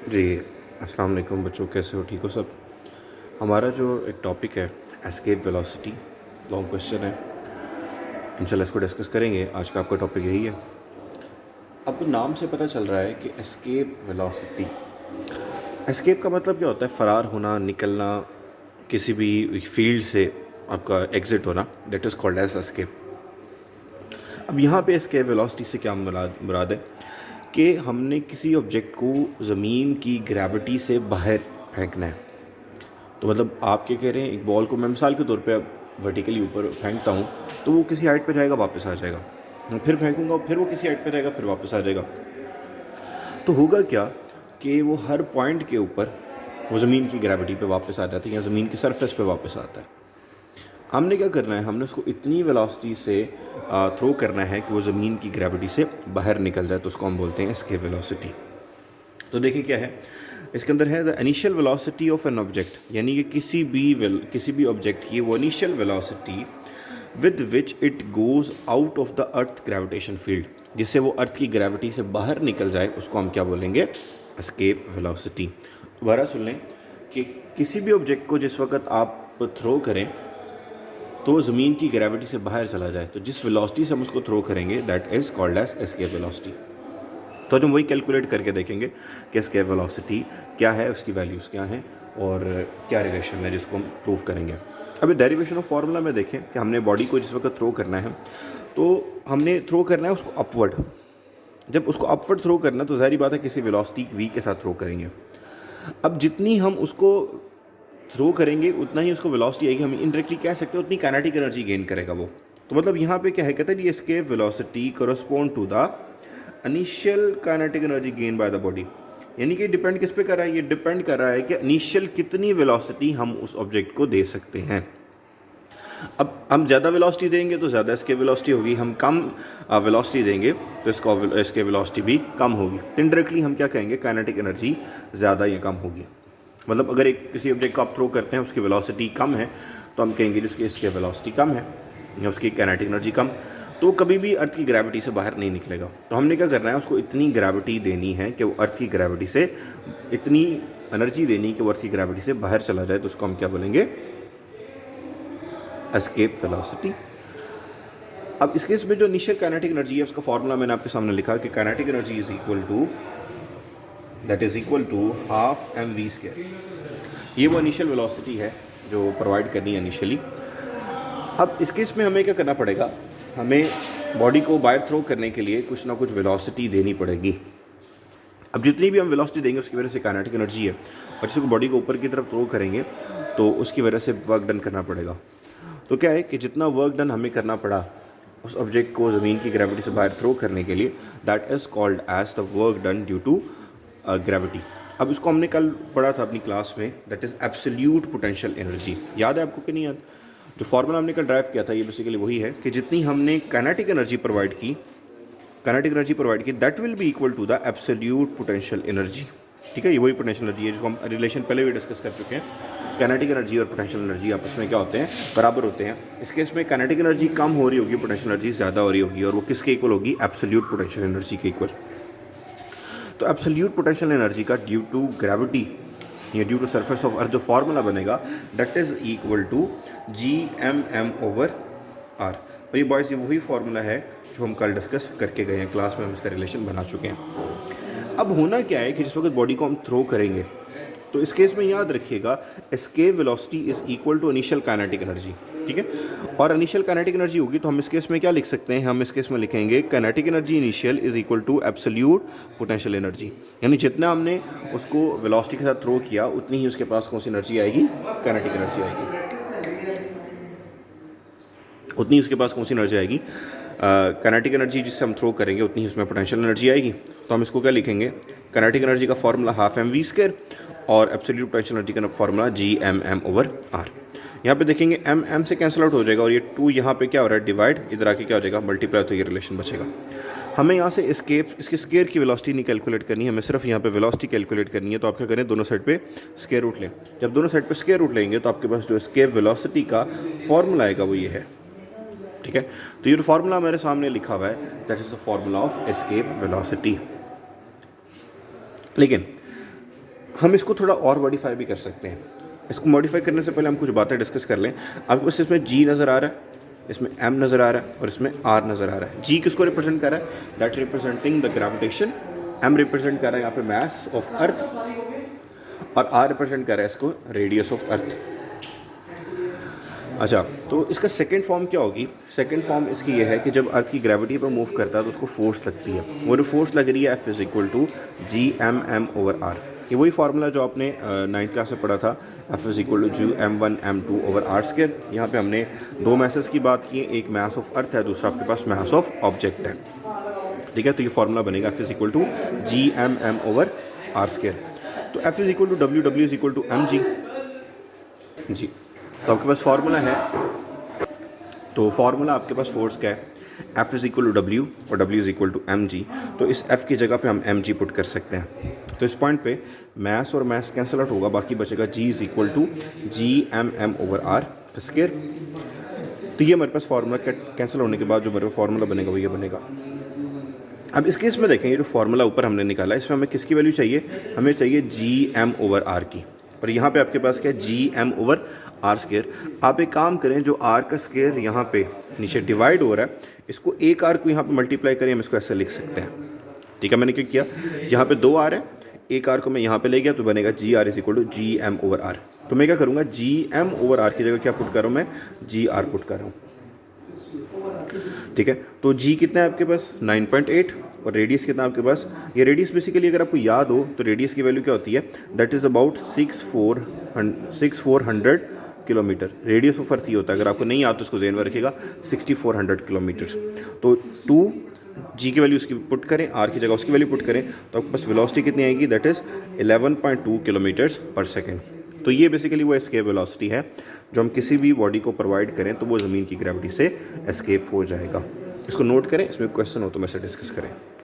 जी, अस्सलाम वालेकुम बच्चों, कैसे हो? ठीक हो सब? हमारा जो एक टॉपिक है एस्केप वेलोसिटी, लॉन्ग क्वेश्चन है। इंशाल्लाह इसको डिस्कस करेंगे। आज का आपका टॉपिक यही है। आपको नाम से पता चल रहा है कि एस्केप वेलोसिटी। एस्केप का मतलब क्या होता है? फ़रार होना, निकलना, किसी भी फील्ड से आपका एग्ज़िट होना, that is called as escape. अब यहाँ पे एस्केप वेलोसिटी से क्या मुराद है कि हमने किसी ऑब्जेक्ट को ज़मीन की ग्रेविटी से बाहर फेंकना है। तो मतलब आप क्या कह रहे हैं, एक बॉल को मैं मिसाल के तौर पे अब वर्टिकली ऊपर फेंकता हूँ तो वो किसी हाइट पे जाएगा, वापस आ जाएगा। मैं फिर फेंकूंगा, फिर वो किसी हाइट पे जाएगा, फिर वापस आ जाएगा। तो होगा क्या कि वो हर पॉइंट के ऊपर वो ज़मीन की ग्रेविटी पे वापस आ जाता है या ज़मीन की सरफेस पे वापस आता है। हमने क्या करना है, हमने उसको इतनी वेलोसिटी से थ्रो करना है कि वो ज़मीन की ग्रेविटी से बाहर निकल जाए, तो उसको हम बोलते हैं एस्केप वेलोसिटी। तो देखिए क्या है इसके अंदर है, the initial velocity of an object, यानी कि किसी भी ऑब्जेक्ट की वो initial velocity with which it goes out of the earth gravitation field, जिससे वो अर्थ की ग्रेविटी से बाहर निकल जाए, उसको हम क्या बोलेंगे? Escape velocity. दोबारा सुन लें कि किसी भी ऑब्जेक्ट को जिस वक्त आप थ्रो करें तो वो ज़मीन की ग्रेविटी से बाहर चला जाए, तो जिस वेलोसिटी से हम उसको थ्रो करेंगे that is called as escape velocity. तो आज हम वही कैलकुलेट करके देखेंगे कि एस्केप वेलोसिटी क्या है, उसकी वैल्यूज़ क्या हैं और क्या रिलेशन है जिसको हम प्रूव करेंगे। अभी डेरिवेशन ऑफ फार्मूला में देखें कि हमने बॉडी को जिस वक्त थ्रो करना है तो हमने थ्रो करना है उसको अपवर्ड। जब उसको अपवर्ड थ्रो करना है तो ज़ाहिर बात है किसी वेलोसिटी वी के साथ थ्रो करेंगे। अब जितनी हम उसको थ्रो करेंगे उतना ही उसको वेलोसिटी आएगी, हम इनडायरेक्टली कह सकते हैं उतनी काइनेटिक एनर्जी गेन करेगा वो। तो मतलब यहाँ पे क्या है, कहते हैं escape velocity correspond to the initial kinetic energy gain by the body. यानी कि डिपेंड किस पे कर रहा है? ये डिपेंड कर रहा है कि इनिशियल कितनी वेलोसिटी हम उस ऑब्जेक्ट को दे सकते हैं। अब हम ज़्यादा वेलोसिटी देंगे तो ज़्यादा एस्केप वेलोसिटी होगी, हम कम वेलोसिटी देंगे तो इसका एस्केप वेलोसिटी भी कम होगी। तो इनडायरेक्टली हम क्या कहेंगे, काइनेटिक एनर्जी ज़्यादा या कम होगी। मतलब अगर एक किसी ऑब्जेक्ट को आप थ्रो करते हैं उसकी वेलोसिटी कम है तो हम कहेंगे जिसकी एस्केप वेलोसिटी कम है या उसकी काइनेटिक एनर्जी कम, तो कभी भी अर्थ की ग्रेविटी से बाहर नहीं निकलेगा। तो हमने क्या करना है, उसको इतनी ग्रेविटी देनी है कि वो अर्थ की ग्रेविटी से, इतनी एनर्जी देनी कि वो अर्थ की ग्रेविटी से बाहर चला जाए, तो उसको हम क्या बोलेंगे? Escape velocity. अब इस केस में जो इनिशियल काइनेटिक एनर्जी है उसका फॉर्मूला मैंने आपके सामने लिखा कि kinetic energy is equal to half M V square. ये वो इनिशियल वेलोसिटी है जो प्रोवाइड करनी है इनिशियली। अब इस केस में हमें क्या करना पड़ेगा, हमें बॉडी को बाहर थ्रो करने के लिए कुछ ना कुछ वेलोसिटी देनी पड़ेगी। अब जितनी भी हम वेलोसिटी देंगे उसकी वजह से काइनेटिक एनर्जी है, और जिसको बॉडी को ऊपर की तरफ थ्रो करेंगे तो उसकी वजह से वर्क डन करना पड़ेगा। तो क्या है कि जितना वर्क डन हमें करना पड़ा उस ऑब्जेक्ट को ज़मीन की ग्रेविटी से बाहर थ्रो करने के लिए, that is called as the work done due to gravity. अब इसको हमने कल पढ़ा था अपनी क्लास में, that is absolute potential energy. याद है आपको कि नहीं याद? जो फार्मूला हमने कल ड्राइव किया था ये बेसिकली वही है कि जितनी हमने काइनेटिक एनर्जी प्रोवाइड की that will be equal to the absolute potential energy. ठीक है, ये वही पोटेंशियल एनर्जी है जिसको हम रिलेशन पहले भी डिस्कस कर चुके हैं। काइनेटिक एनर्जी और पोटेंशियल एनर्जी आपस में क्या होते हैं? बराबर होते हैं। इस केस में काइनेटिक एनर्जी कम हो रही होगी, पोटेंशियल एनर्जी ज़्यादा हो रही होगी, और वो किसके इक्वल होगी? एब्सोल्यूट पोटेंशियल एनर्जी के इक्वल। तो एब्सोल्यूट पोटेंशियल एनर्जी का ड्यू टू ग्रेविटी या due to surface of earth जो फार्मूला बनेगा that is equal to Gmm/r। और ये बॉयज़, ये वही फार्मूला है जो हम कल डिस्कस करके गए हैं, क्लास में हम इसका रिलेशन बना चुके हैं। अब होना क्या है कि जिस वक्त बॉडी को हम थ्रो करेंगे तो इस केस में याद रखिएगा escape velocity is equal to initial kinetic energy. ठीक है, और इनिशियल काइनेटिक एनर्जी होगी तो हम इस केस में क्या लिख सकते हैं? हम इस केस में लिखेंगे kinetic energy initial is equal to absolute potential energy. यानी जितना हमने उसको वेलोसिटी के साथ थ्रो किया उतनी ही उसके पास कौन सी एनर्जी आएगी? काइनेटिक एनर्जी आएगी। उतनी उसके पास कौन सी एनर्जी आएगी? काइनेटिक एनर्जी जिससे हम थ्रो करेंगे उतनी ही उसमें पोटेंशियल एनर्जी आएगी। तो हम इसको क्या लिखेंगे? काइनेटिक एनर्जी का formula half M V square और एब्सोल्यूट पोटेंशियल एनर्जी का फॉर्मूला Gmm/r। यहाँ पे देखेंगे m से कैंसिल आउट हो जाएगा और ये 2 यहाँ पे क्या हो रहा है? डिवाइड, इधर आके क्या हो जाएगा? मल्टीप्लाई, तो ये रिलेशन बचेगा। हमें यहाँ से इसके स्केयर की वेलोसिटी नहीं कैलकुलेट करनी है, हमें सिर्फ यहाँ पे वेलोसिटी कैलकुलेट करनी है। तो आप क्या करें? दोनों साइड पे स्केयर रूट लें। जब दोनों साइड पे स्केयर रूट लेंगे तो आपके पास जो स्केप वेलोसिटी का फॉर्मूला आएगा वो ये है। ठीक है, तो ये जो फार्मूला मेरे सामने लिखा हुआ है that is the formula of escape velocity. लेकिन हम इसको थोड़ा और मॉडिफाई भी कर सकते हैं। इसको मॉडिफाई करने से पहले हम कुछ बातें डिस्कस कर लें। आपके पास इसमें जी नज़र आ रहा है, इसमें एम नज़र आ रहा है और इसमें आर नज़र आ रहा है। जी किसको रिप्रेजेंट कर रहा है? That representing the gravitation. M represent कर रहा है यहाँ पे मास ऑफ अर्थ और आर रिप्रेजेंट कर रहा है इसको रेडियस ऑफ अर्थ। अच्छा, तो इसका सेकंड फॉर्म क्या होगी? सेकंड फॉर्म इसकी ये है कि जब अर्थ की ग्रेविटी पर मूव करता है तो उसको फोर्स लगती है। वो जो फोर्स लग रही है F is equal to G M M over R. ये वही फार्मूला जो आपने 9th क्लास में पढ़ा था, F is equal to G M1 M2 over R square. यहाँ पे हमने दो मैसेस की बात की है, एक मास ऑफ अर्थ है, दूसरा आपके पास मास ऑफ ऑब्जेक्ट है। ठीक है, तो ये फार्मूला बनेगा F is equal to G M M over R square. तो F is equal to W, W is equal to M G. जी, तो आपके पास फार्मूला है। तो फार्मूला आपके पास फोर्स का है, F is equal to W और W is equal to M G. तो इस एफ की जगह पे हम एम जी पुट कर सकते हैं। तो इस पॉइंट पे मैस और मैस कैंसिल आउट होगा, बाकी बचेगा G is equal to G M M over R square. तो ये हमारे पास फार्मूला कैंसिल होने के बाद जो मेरे को फार्मूला बनेगा वो ये बनेगा। अब इस केस में देखें, ये जो फार्मूला ऊपर हमने निकाला इसमें हमें किसकी वैल्यू चाहिए? हमें चाहिए जी एम ओवर आर की, और यहाँ पे आपके पास क्या है? G M over R square. आप एक काम करें, जो आर का स्क्वायर यहाँ पे नीचे डिवाइड हो रहा है, इसको एक आर को यहाँ पे मल्टीप्लाई करें, हम इसको ऐसे लिख सकते हैं। ठीक है, मैंने क्या किया, यहाँ पे दो आर है, एक आर को मैं यहाँ पे ले गया तो बनेगा G R is equal to G M over R. तो मैं क्या करूँगा, जी एम ओवर आर की जगह क्या पुट कर रहा हूँ मैं? जी आर पुट कर रहा हूँ। ठीक है, तो जी कितना है आपके पास? 9.8। और रेडियस कितना आपके पास? ये रेडियस बेसिकली अगर आपको याद हो तो रेडियस की वैल्यू क्या होती है? That is about 6400 kilometre. Radius of earth ये होता है, अगर आपको नहीं याद तो उसको ज़हन में रखिएगा, 6400 किलोमीटर। तो 2 जी की वैल्यू उसकी पुट करें, आर की जगह उसकी वैल्यू पुट करें, तो आपके पास वेलोसिटी कितनी आएगी? दैट इज़ 11.2 किलोमीटर्स पर सेकेंड। तो ये बेसिकली वो एस्केप वेलोसिटी है जो हम किसी भी बॉडी को प्रोवाइड करें तो वो ज़मीन की ग्रेविटी से एस्केप हो जाएगा। इसको नोट करें, इसमें क्वेश्चन हो तो मेरे से डिस्कस करें।